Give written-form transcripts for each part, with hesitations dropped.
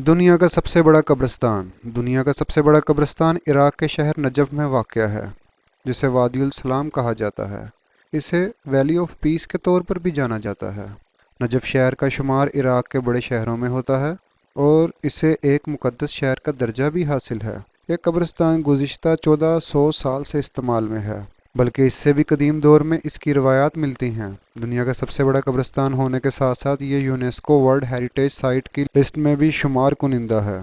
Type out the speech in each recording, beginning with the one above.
دنیا کا سب سے بڑا قبرستان دنیا کا سب سے بڑا قبرستان عراق کے شہر نجف میں واقع ہے، جسے وادی السلام کہا جاتا ہے۔ اسے ویلی آف پیس کے طور پر بھی جانا جاتا ہے۔ نجف شہر کا شمار عراق کے بڑے شہروں میں ہوتا ہے اور اسے ایک مقدس شہر کا درجہ بھی حاصل ہے۔ یہ قبرستان گزشتہ 1400 سال سے استعمال میں ہے، بلکہ اس سے بھی قدیم دور میں اس کی روایات ملتی ہیں۔ دنیا کا سب سے بڑا قبرستان ہونے کے ساتھ ساتھ یہ یونیسکو ورلڈ ہیریٹیج سائٹ کی لسٹ میں بھی شمار کنندہ ہے۔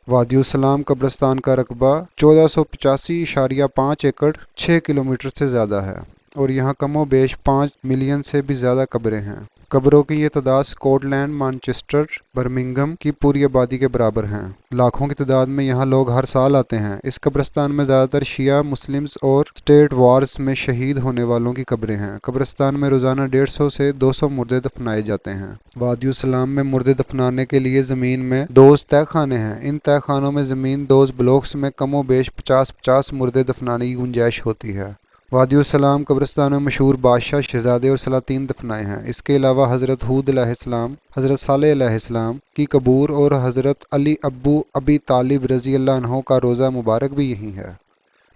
وادی السلام قبرستان کا رقبہ 1485.5 ایکڑ 6 کلومیٹر سے زیادہ ہے اور یہاں کم و بیش 5 ملین سے بھی زیادہ قبریں ہیں۔ قبروں کی یہ تعداد اسکاٹ لینڈ، مانچسٹر، برمنگھم کی پوری آبادی کے برابر ہیں۔ لاکھوں کی تعداد میں یہاں لوگ ہر سال آتے ہیں۔ اس قبرستان میں زیادہ تر شیعہ مسلمز اور اسٹیٹ وارز میں شہید ہونے والوں کی قبریں ہیں۔ قبرستان میں روزانہ 150 سے 200 مردے دفنائے جاتے ہیں۔ وادی السلام میں مردے دفنانے کے لیے زمین میں 2 تہہ خانے ہیں۔ ان تہہ خانوں میں زمین 2 بلاکس میں کم و بیش 50 مردے دفنانے کی گنجائش ہوتی ہے۔ وادی السلام قبرستان میں مشہور بادشاہ، شہزادے اور سلاطین دفنائے ہیں۔ اس کے علاوہ حضرت ہود علیہ السلام، حضرت صالح علیہ السلام کی قبور اور حضرت علی ابو ابی طالب رضی اللہ عنہ کا روضہ مبارک بھی یہی ہے۔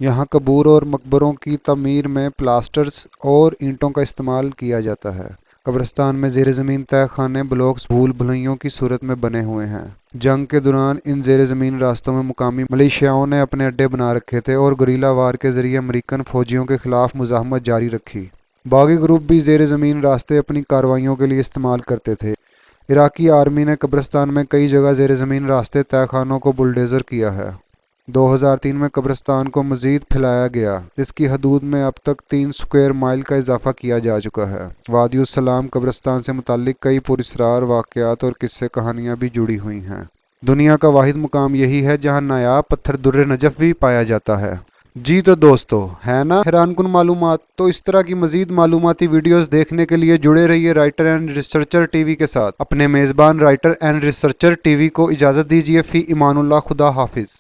یہاں قبور اور مقبروں کی تعمیر میں پلاسٹرز اور اینٹوں کا استعمال کیا جاتا ہے۔ قبرستان میں زیر زمین تہہ خانے بلاکس بھول بھلائیوں کی صورت میں بنے ہوئے ہیں۔ جنگ کے دوران ان زیر زمین راستوں میں مقامی ملیشیاؤں نے اپنے اڈے بنا رکھے تھے اور گریلا وار کے ذریعے امریکن فوجیوں کے خلاف مزاحمت جاری رکھی۔ باغی گروپ بھی زیر زمین راستے اپنی کارروائیوں کے لیے استعمال کرتے تھے۔ عراقی آرمی نے قبرستان میں کئی جگہ زیر زمین راستے تہہ خانوں کو بلڈوزر کیا ہے۔ 2003 میں قبرستان کو مزید پھیلایا گیا، جس کی حدود میں اب تک 3 اسکوائر مائل کا اضافہ کیا جا چکا ہے۔ وادی السلام قبرستان سے متعلق کئی پراسرار واقعات اور قصے کہانیاں بھی جڑی ہوئی ہیں۔ دنیا کا واحد مقام یہی ہے جہاں نایاب پتھر در نجف بھی پایا جاتا ہے۔ جی تو دوستو، ہے نا حیران کن معلومات؟ تو اس طرح کی مزید معلوماتی ویڈیوز دیکھنے کے لیے جڑے رہیے writer and researcher T V کے ساتھ۔ اپنے میزبان writer and researcher T V کو اجازت دیجیے۔ فی امان اللہ، خدا حافظ۔